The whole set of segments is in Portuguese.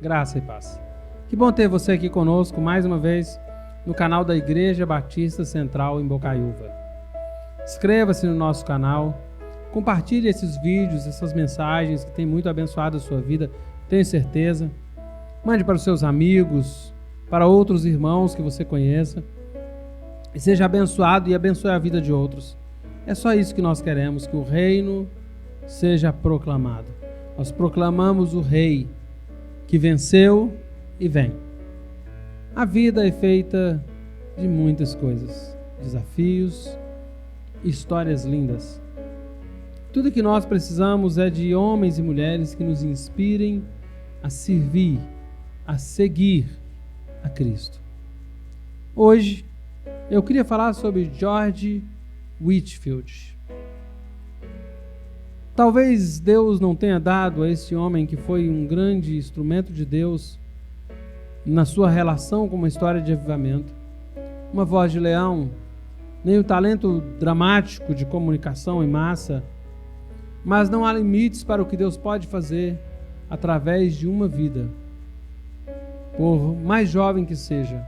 Graça e paz. Que bom ter você aqui conosco mais uma vez no canal da Igreja Batista Central em Bocaiúva. Inscreva-se no nosso canal, compartilhe esses vídeos, essas mensagens que têm muito abençoado a sua vida, tenho certeza. Mande para os seus amigos, para outros irmãos que você conheça. E seja abençoado e abençoe a vida de outros. É só isso que nós queremos, que o reino seja proclamado. Nós proclamamos o Rei que venceu e vem. A vida é feita de muitas coisas, desafios, histórias lindas. Tudo que nós precisamos é de homens e mulheres que nos inspirem a servir, a seguir a Cristo. Hoje eu queria falar sobre George Whitefield. Talvez Deus não tenha dado a esse homem, que foi um grande instrumento de Deus na sua relação com uma história de avivamento, uma voz de leão, nem o talento dramático de comunicação em massa, mas não há limites para o que Deus pode fazer através de uma vida, por mais jovem que seja,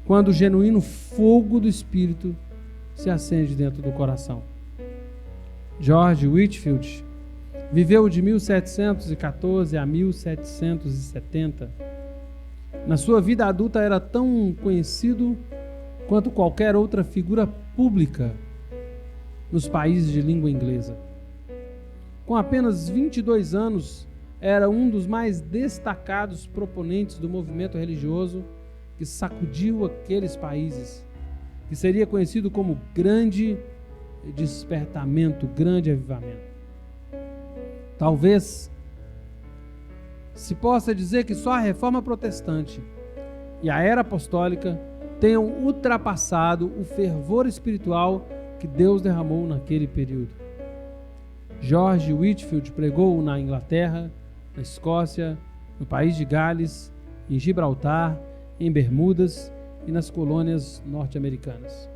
quando o genuíno fogo do Espírito se acende dentro do coração. George Whitefield viveu de 1714 a 1770. Na sua vida adulta era tão conhecido quanto qualquer outra figura pública nos países de língua inglesa. Com apenas 22 anos, era um dos mais destacados proponentes do movimento religioso que sacudiu aqueles países, que seria conhecido como Grande Despertamento, Grande Avivamento. Talvez se possa dizer que só a Reforma Protestante e a Era Apostólica tenham ultrapassado o fervor espiritual que Deus derramou naquele período. George Whitefield pregou na Inglaterra, na Escócia, no país de Gales, em Gibraltar, em Bermudas e nas colônias norte-americanas.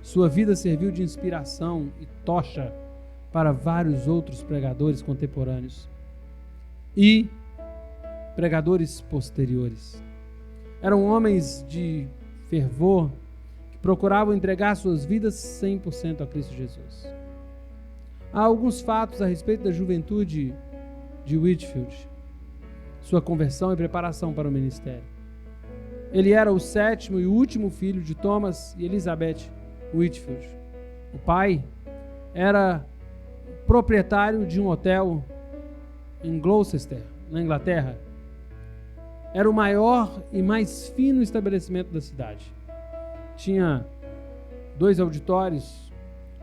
Sua vida serviu de inspiração e tocha para vários outros pregadores contemporâneos e pregadores posteriores. Eram homens de fervor que procuravam entregar suas vidas 100% a Cristo Jesus. Há alguns fatos a respeito da juventude de Whitefield, sua conversão e preparação para o ministério. Ele era o sétimo e último filho de Thomas e Elizabeth Whitefield. O pai era proprietário de um hotel em Gloucester, na Inglaterra. Era o maior e mais fino estabelecimento da cidade. Tinha 2 auditórios,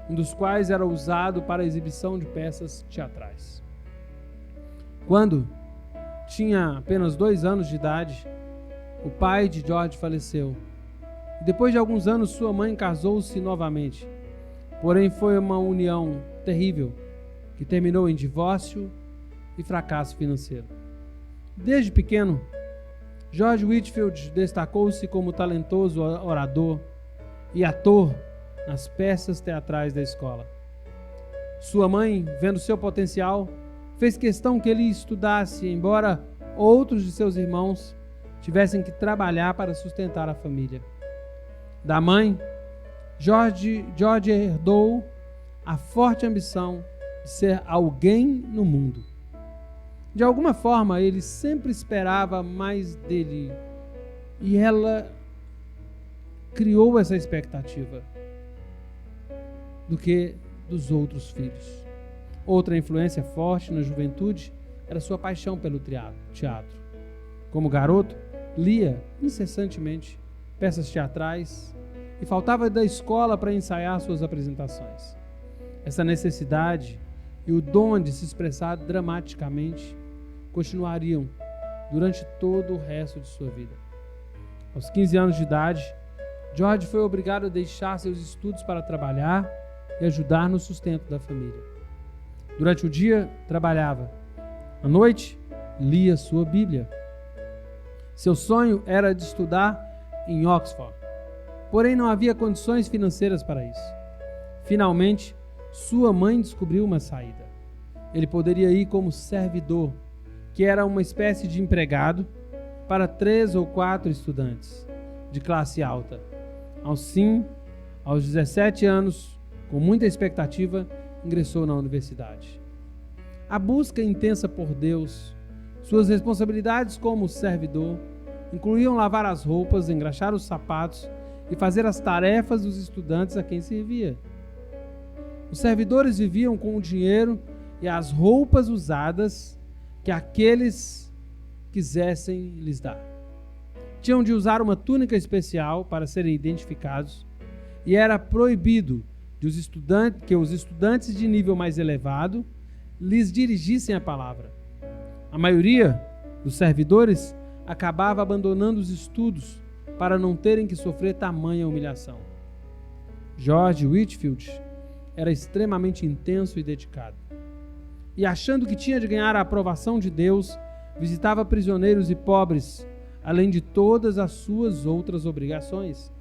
um dos quais era usado para a exibição de peças teatrais. Quando tinha apenas 2 anos de idade, o pai de George faleceu. Depois de alguns anos, sua mãe casou-se novamente. Porém, foi uma união terrível, que terminou em divórcio e fracasso financeiro. Desde pequeno, George Whitefield destacou-se como talentoso orador e ator nas peças teatrais da escola. Sua mãe, vendo seu potencial, fez questão que ele estudasse, embora outros de seus irmãos tivessem que trabalhar para sustentar a família. Da mãe, George herdou a forte ambição de ser alguém no mundo. De alguma forma, ele sempre esperava mais dele, e ela criou essa expectativa do que dos outros filhos. Outra influência forte na juventude era sua paixão pelo teatro. Como garoto, lia incessantemente peças teatrais e faltava da escola para ensaiar suas apresentações. Essa necessidade e o dom de se expressar dramaticamente continuariam durante todo o resto de sua vida. Aos 15 anos de idade, George foi obrigado a deixar seus estudos para trabalhar e ajudar no sustento da família. Durante o dia, trabalhava. À noite, lia sua Bíblia. Seu sonho era de estudar em Oxford, porém não havia condições financeiras para isso. Finalmente, sua mãe descobriu uma saída. Ele poderia ir como servidor que era uma espécie de empregado, para 3 ou 4 estudantes de classe alta. Aos 17 anos, com muita expectativa, ingressou na universidade. A busca intensa por Deus, suas responsabilidades como servidor, incluíam lavar as roupas, engraxar os sapatos e fazer as tarefas dos estudantes a quem servia. Os servidores viviam com o dinheiro e as roupas usadas que aqueles quisessem lhes dar. Tinham de usar uma túnica especial para serem identificados e era proibido que os estudantes de nível mais elevado lhes dirigissem a palavra. A maioria dos servidores acabava abandonando os estudos para não terem que sofrer tamanha humilhação. George Whitefield era extremamente intenso e dedicado. E achando que tinha de ganhar a aprovação de Deus, visitava prisioneiros e pobres, além de todas as suas outras obrigações.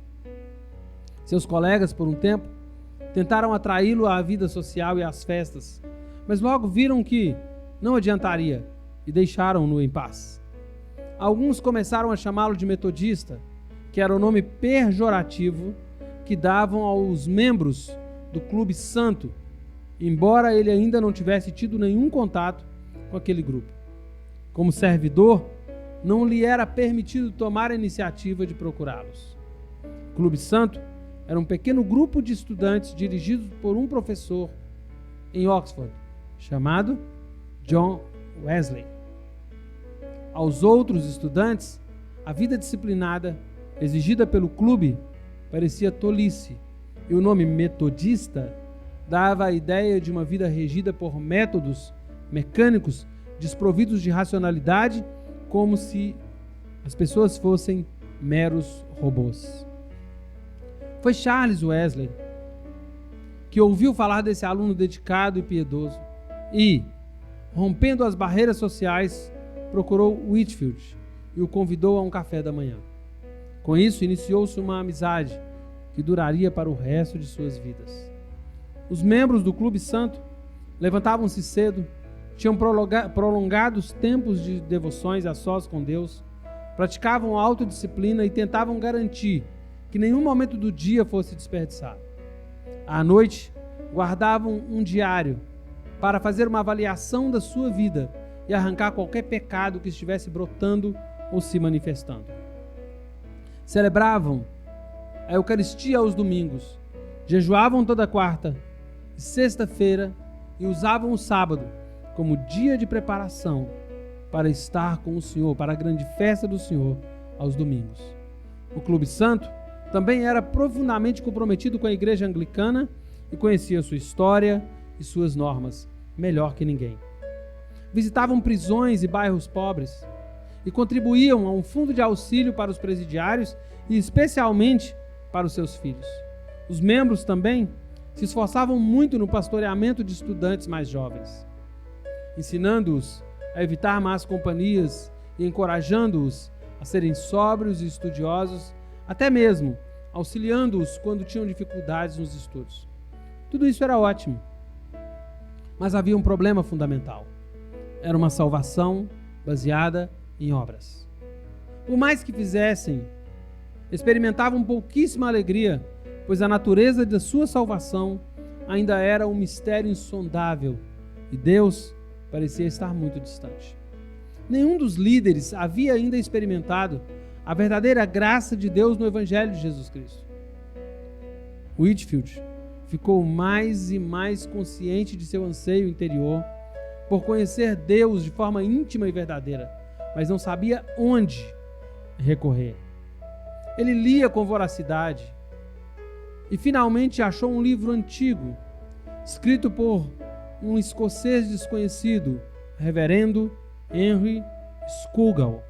Seus colegas, por um tempo, tentaram atraí-lo à vida social e às festas, mas logo viram que não adiantaria e deixaram-no em paz. Alguns começaram a chamá-lo de metodista, que era o nome pejorativo que davam aos membros do Clube Santo, embora ele ainda não tivesse tido nenhum contato com aquele grupo. Como servidor, não lhe era permitido tomar a iniciativa de procurá-los. O Clube Santo era um pequeno grupo de estudantes dirigidos por um professor em Oxford, chamado John Wesley. Aos outros estudantes, a vida disciplinada exigida pelo clube parecia tolice, e o nome metodista dava a ideia de uma vida regida por métodos mecânicos desprovidos de racionalidade, como se as pessoas fossem meros robôs. Foi Charles Wesley que ouviu falar desse aluno dedicado e piedoso e, rompendo as barreiras sociais, procurou Whitefield e o convidou a um café da manhã. Com isso, iniciou-se uma amizade que duraria para o resto de suas vidas. Os membros do Clube Santo levantavam-se cedo, tinham prolongados tempos de devoções a sós com Deus, praticavam autodisciplina e tentavam garantir que nenhum momento do dia fosse desperdiçado. À noite, guardavam um diário para fazer uma avaliação da sua vida e arrancar qualquer pecado que estivesse brotando ou se manifestando. Celebravam a Eucaristia aos domingos, jejuavam toda quarta e sexta-feira e usavam o sábado como dia de preparação para estar com o Senhor, para a grande festa do Senhor aos domingos. O Clube Santo também era profundamente comprometido com a Igreja Anglicana e conhecia sua história e suas normas melhor que ninguém. Visitavam prisões e bairros pobres e contribuíam a um fundo de auxílio para os presidiários e especialmente para os seus filhos. Os membros também se esforçavam muito no pastoreamento de estudantes mais jovens, ensinando-os a evitar más companhias e encorajando-os a serem sóbrios e estudiosos, até mesmo auxiliando-os quando tinham dificuldades nos estudos. Tudo isso era ótimo, mas havia um problema fundamental. Era uma salvação baseada em obras. Por mais que fizessem, experimentavam pouquíssima alegria, pois a natureza da sua salvação ainda era um mistério insondável e Deus parecia estar muito distante. Nenhum dos líderes havia ainda experimentado a verdadeira graça de Deus no Evangelho de Jesus Cristo. Whitefield ficou mais e mais consciente de seu anseio interior por conhecer Deus de forma íntima e verdadeira, mas não sabia onde recorrer. Ele lia com voracidade e finalmente achou um livro antigo, escrito por um escocês desconhecido, Reverendo Henry Scougal,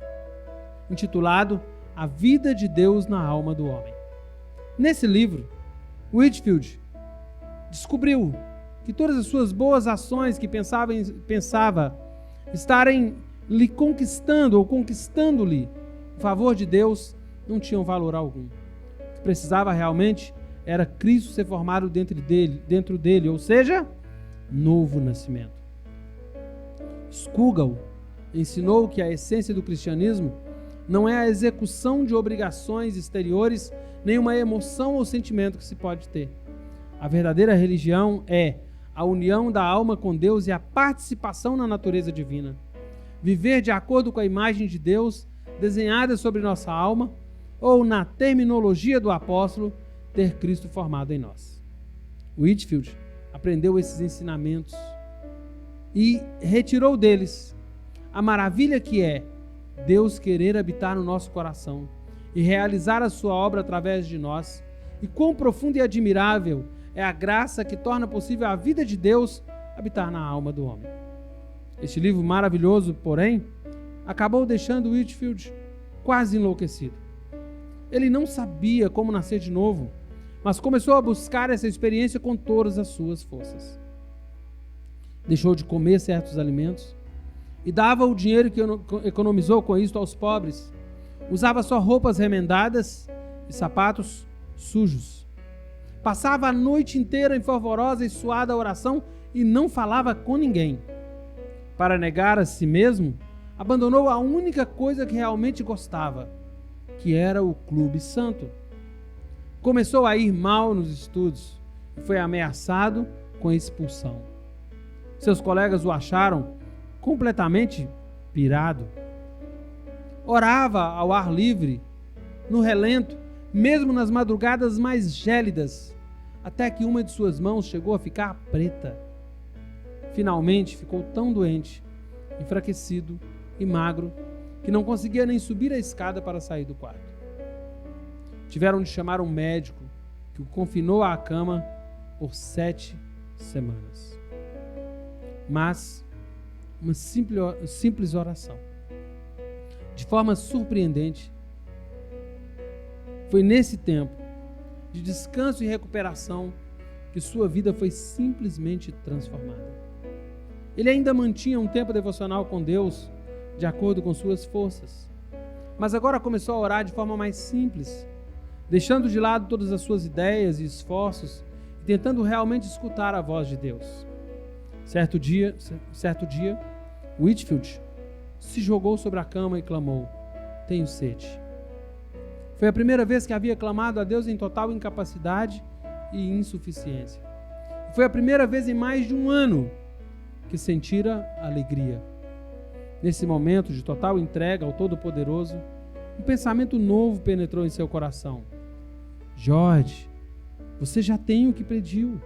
intitulado A Vida de Deus na Alma do Homem. Nesse livro, Whitefield descobriu que todas as suas boas ações que pensava estarem lhe conquistando ou conquistando-lhe o favor de Deus não tinham valor algum. O que precisava realmente era Cristo ser formado dentro dele, ou seja, novo nascimento. Scougal Ensinou que a essência do cristianismo não é a execução de obrigações exteriores, nem uma emoção ou sentimento que se pode ter. A verdadeira religião é a união da alma com Deus e a participação na natureza divina. Viver de acordo com a imagem de Deus desenhada sobre nossa alma, ou, na terminologia do apóstolo, ter Cristo formado em nós. Whitefield aprendeu esses ensinamentos e retirou deles a maravilha que é Deus querer habitar no nosso coração e realizar a sua obra através de nós, e quão profunda e admirável é a graça que torna possível a vida de Deus habitar na alma do homem. Este livro maravilhoso, porém, acabou deixando Whitefield quase enlouquecido. Ele não sabia como nascer de novo, mas começou a buscar essa experiência com todas as suas forças. Deixou de comer certos alimentos e dava o dinheiro que economizou com isto aos pobres. Usava só roupas remendadas e sapatos sujos. Passava a noite inteira em fervorosa e suada oração e não falava com ninguém. Para negar a si mesmo, abandonou a única coisa que realmente gostava, que era o Clube Santo. Começou a ir mal nos estudos e foi ameaçado com expulsão. Seus colegas o acharam completamente pirado. Orava ao ar livre, no relento, mesmo nas madrugadas mais gélidas, até que uma de suas mãos chegou a ficar preta. Finalmente ficou tão doente, enfraquecido e magro, que não conseguia nem subir a escada para sair do quarto. Tiveram de chamar um médico, que o confinou à cama por 7 semanas. Mas uma simples oração, de forma surpreendente, foi nesse tempo de descanso e recuperação que sua vida foi simplesmente transformada. Ele ainda mantinha um tempo devocional com Deus, de acordo com suas forças, mas agora começou a orar de forma mais simples, deixando de lado todas as suas ideias e esforços e tentando realmente escutar a voz de Deus. Certo dia, Whitefield se jogou sobre a cama e clamou: "Tenho sede." Foi a primeira vez que havia clamado a Deus em total incapacidade e insuficiência. Foi a primeira vez em mais de um ano que sentira alegria. Nesse momento de total entrega ao Todo-Poderoso, um pensamento novo penetrou em seu coração. George, você já tem o que pediu.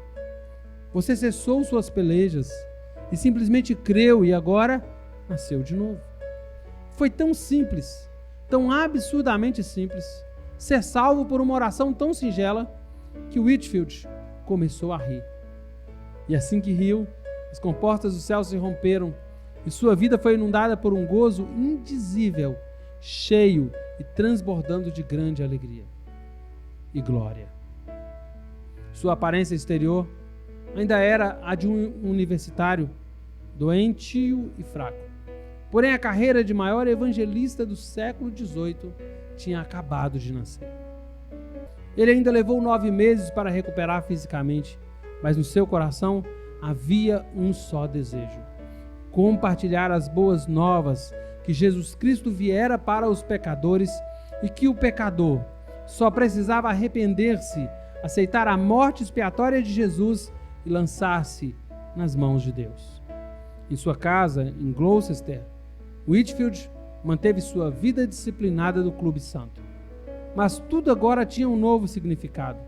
Você cessou suas pelejas e simplesmente creu e agora nasceu de novo. Foi tão simples, tão absurdamente simples, ser salvo por uma oração tão singela, que Whitefield começou a rir. E assim que riu, as comportas do céu se romperam e sua vida foi inundada por um gozo indizível, cheio e transbordando de grande alegria e glória. Sua aparência exterior ainda era a de um universitário, doentio e fraco. Porém, a carreira de maior evangelista do século XVIII tinha acabado de nascer. Ele ainda levou 9 meses para recuperar fisicamente, mas no seu coração havia um só desejo: compartilhar as boas novas que Jesus Cristo viera para os pecadores e que o pecador só precisava arrepender-se, aceitar a morte expiatória de Jesus e lançar-se nas mãos de Deus. Em sua casa, em Gloucester, Whitefield manteve sua vida disciplinada do Clube Santo. Mas tudo agora tinha um novo significado.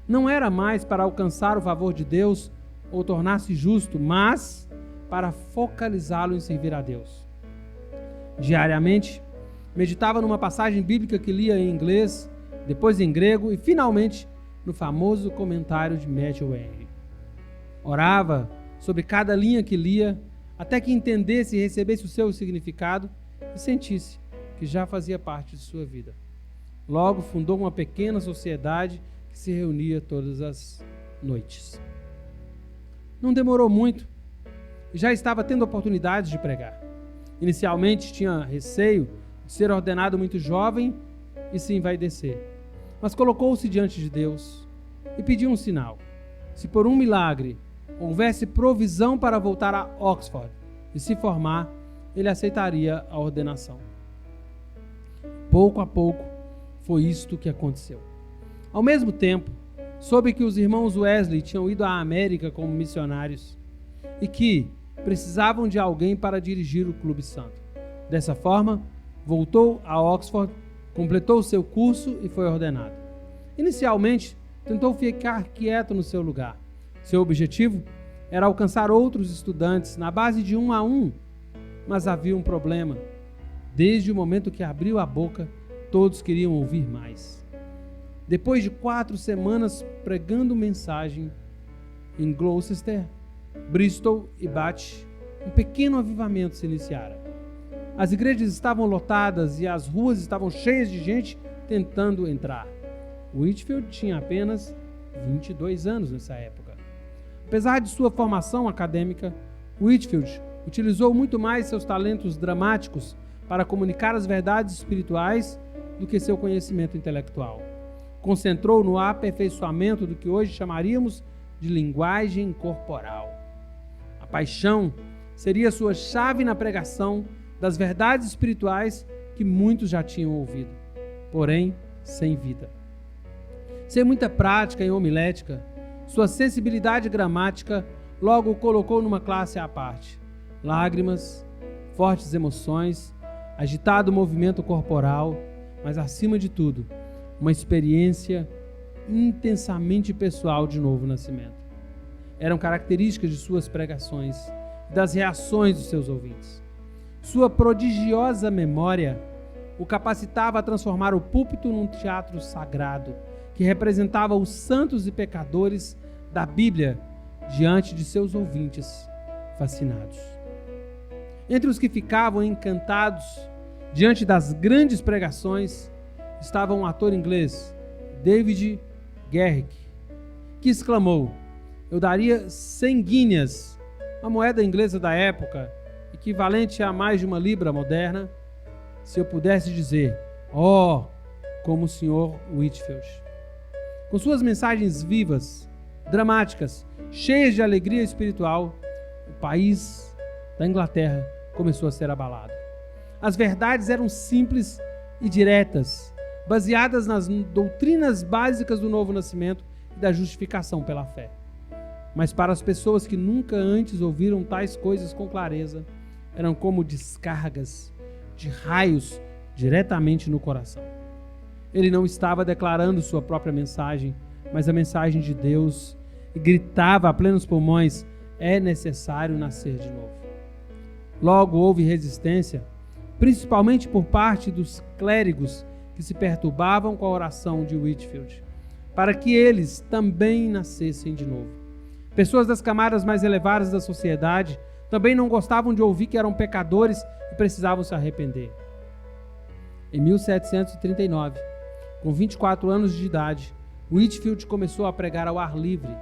Não era mais para alcançar o favor de Deus ou tornar-se justo, mas para focalizá-lo em servir a Deus. Diariamente, meditava numa passagem bíblica que lia em inglês, depois em grego e, finalmente, no famoso comentário de Matthew Henry. Orava sobre cada linha que lia, até que entendesse e recebesse o seu significado e sentisse que já fazia parte de sua vida. Logo, fundou uma pequena sociedade que se reunia todas as noites. Não demorou muito e já estava tendo oportunidades de pregar. Inicialmente tinha receio de ser ordenado muito jovem e se envaidecer, mas colocou-se diante de Deus e pediu um sinal. Se por um milagre houvesse provisão para voltar a Oxford e se formar, ele aceitaria a ordenação. Pouco a pouco, foi isto que aconteceu. Ao mesmo tempo, soube que os irmãos Wesley tinham ido à América como missionários e que precisavam de alguém para dirigir o Clube Santo. Dessa forma, voltou a Oxford, completou seu curso e foi ordenado. Inicialmente, tentou ficar quieto no seu lugar. Seu objetivo era alcançar outros estudantes na base de 1 a 1, mas havia um problema. Desde o momento que abriu a boca, todos queriam ouvir mais. Depois de 4 semanas pregando mensagem em Gloucester, Bristol e Bath, um pequeno avivamento se iniciara. As igrejas estavam lotadas e as ruas estavam cheias de gente tentando entrar. Whitefield tinha apenas 22 anos nessa época. Apesar de sua formação acadêmica, Whitefield utilizou muito mais seus talentos dramáticos para comunicar as verdades espirituais do que seu conhecimento intelectual. Concentrou no aperfeiçoamento do que hoje chamaríamos de linguagem corporal. A paixão seria sua chave na pregação das verdades espirituais que muitos já tinham ouvido, porém sem vida. Sem muita prática em homilética, sua sensibilidade gramática logo o colocou numa classe à parte. Lágrimas, fortes emoções, agitado movimento corporal, mas acima de tudo, uma experiência intensamente pessoal de novo nascimento. Eram características de suas pregações e das reações dos seus ouvintes. Sua prodigiosa memória o capacitava a transformar o púlpito num teatro sagrado que representava os santos e pecadores da Bíblia diante de seus ouvintes fascinados. Entre os que ficavam encantados diante das grandes pregações estava um ator inglês, David Garrick, que exclamou: "Eu daria 100 guineas, a moeda inglesa da época, equivalente a mais de 1 libra moderna, se eu pudesse dizer, como o Sr. Whitefield." Com suas mensagens vivas, dramáticas, cheias de alegria espiritual, o país da Inglaterra começou a ser abalado. As verdades eram simples e diretas, baseadas nas doutrinas básicas do novo nascimento e da justificação pela fé. Mas para as pessoas que nunca antes ouviram tais coisas com clareza, eram como descargas de raios diretamente no coração. Ele não estava declarando sua própria mensagem, mas a mensagem de Deus, e gritava a plenos pulmões: "É necessário nascer de novo." Logo houve resistência, principalmente por parte dos clérigos que se perturbavam com a oração de Whitefield, para que eles também nascessem de novo. Pessoas das camadas mais elevadas da sociedade também não gostavam de ouvir que eram pecadores e precisavam se arrepender. Em 1739, com 24 anos de idade, Whitefield começou a pregar ao ar livre.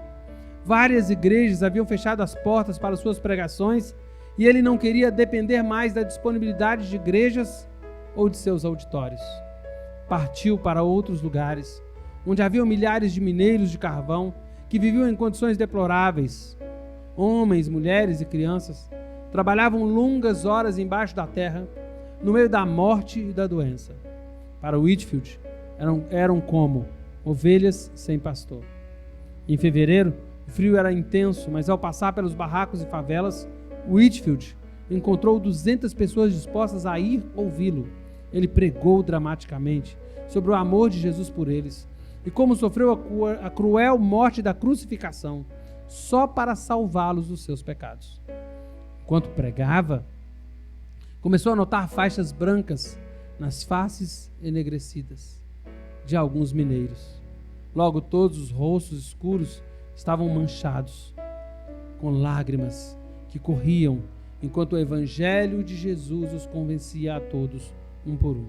Várias igrejas haviam fechado as portas para suas pregações e ele não queria depender mais da disponibilidade de igrejas ou de seus auditórios. Partiu para outros lugares, onde haviam milhares de mineiros de carvão que viviam em condições deploráveis. Homens, mulheres e crianças trabalhavam longas horas embaixo da terra, no meio da morte e da doença. Para Whitefield, eram como ovelhas sem pastor. Em fevereiro, o frio era intenso, mas ao passar pelos barracos e favelas, Whitefield encontrou 200 pessoas dispostas a ir ouvi-lo. Ele pregou dramaticamente sobre o amor de Jesus por eles e como sofreu a cruel morte da crucificação só para salvá-los dos seus pecados. Enquanto pregava, começou a notar faixas brancas nas faces enegrecidas de alguns mineiros. Logo todos os rostos escuros estavam manchados com lágrimas que corriam enquanto o evangelho de Jesus os convencia a todos, um por um.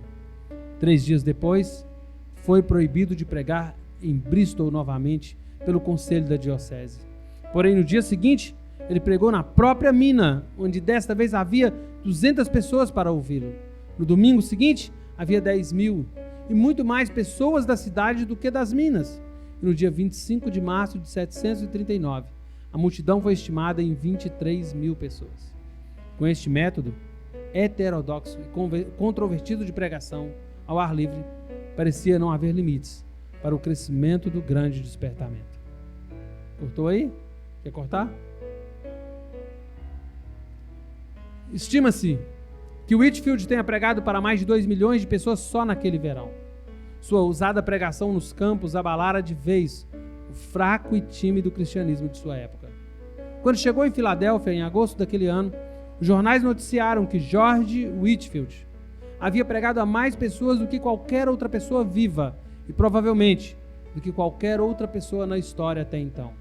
3 dias depois, foi proibido de pregar em Bristol novamente pelo conselho da diocese. Porém, no dia seguinte, ele pregou na própria mina, onde desta vez havia 200 pessoas para ouvi-lo. No domingo seguinte, havia 10.000 e muito mais pessoas da cidade do que das minas. E no dia 25 de março de 739, a multidão foi estimada em 23.000 pessoas. Com este método, heterodoxo e controvertido de pregação ao ar livre, parecia não haver limites para o crescimento do grande despertamento. Cortou aí? Quer cortar? Estima-se que Whitefield tenha pregado para mais de 2 milhões de pessoas só naquele verão. Sua ousada pregação nos campos abalara de vez o fraco e tímido cristianismo de sua época. Quando chegou em Filadélfia, em agosto daquele ano, os jornais noticiaram que George Whitefield havia pregado a mais pessoas do que qualquer outra pessoa viva e provavelmente do que qualquer outra pessoa na história até então.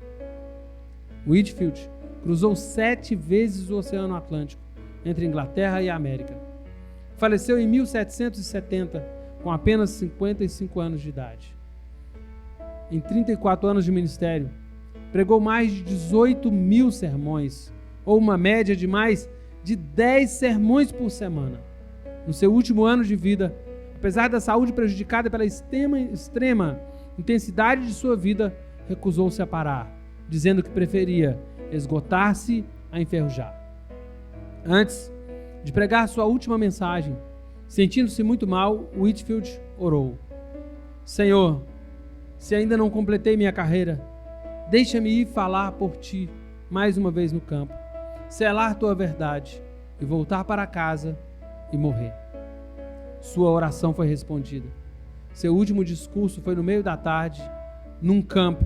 Whitefield cruzou 7 vezes o Oceano Atlântico entre Inglaterra e América. Faleceu em 1770, com apenas 55 anos de idade. Em 34 anos de ministério, pregou mais de 18 mil sermões, ou uma média de mais de 10 sermões por semana. No seu último ano de vida, apesar da saúde prejudicada pela extrema intensidade de sua vida, recusou-se a parar, dizendo que preferia esgotar-se a enferrujar. Antes de pregar sua última mensagem, sentindo-se muito mal, Whitefield orou: Senhor, se ainda não completei minha carreira, deixa-me ir falar por ti mais uma vez no campo, selar tua verdade e voltar para casa e morrer. Sua oração foi respondida. Seu último discurso foi no meio da tarde, num campo,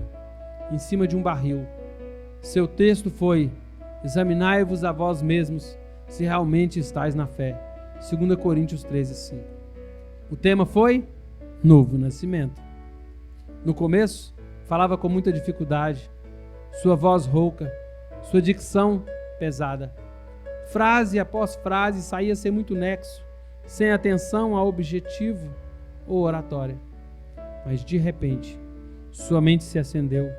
em cima de um barril. Seu texto foi: examinai-vos a vós mesmos se realmente estáis na fé. 2 Coríntios 13:5. O tema foi Novo Nascimento. No começo, falava com muita dificuldade, sua voz rouca, sua dicção pesada. Frase após frase saía sem muito nexo, sem atenção ao objetivo ou oratória. Mas de repente, sua mente se acendeu,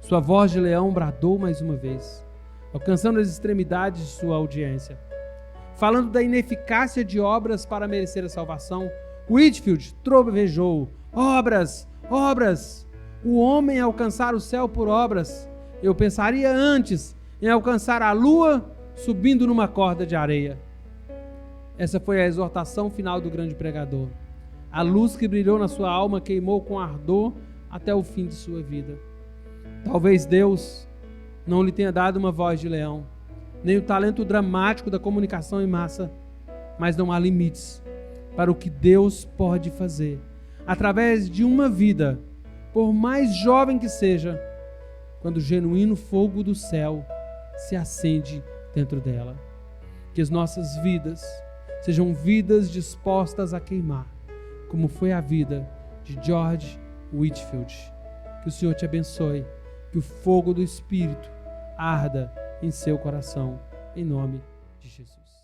sua voz de leão bradou mais uma vez, alcançando as extremidades de sua audiência. Falando da ineficácia de obras para merecer a salvação, Whitefield trovejou: obras, obras! O homem alcançar o céu por obras. Eu pensaria antes em alcançar a lua subindo numa corda de areia. Essa foi a exortação final do grande pregador. A luz que brilhou na sua alma queimou com ardor até o fim de sua vida. Talvez Deus não lhe tenha dado uma voz de leão, nem o talento dramático da comunicação em massa, mas não há limites para o que Deus pode fazer através de uma vida, por mais jovem que seja, quando o genuíno fogo do céu se acende dentro dela. Que as nossas vidas sejam vidas dispostas a queimar, como foi a vida de George Whitefield. Que o Senhor te abençoe, que o fogo do Espírito arda em seu coração, em nome de Jesus.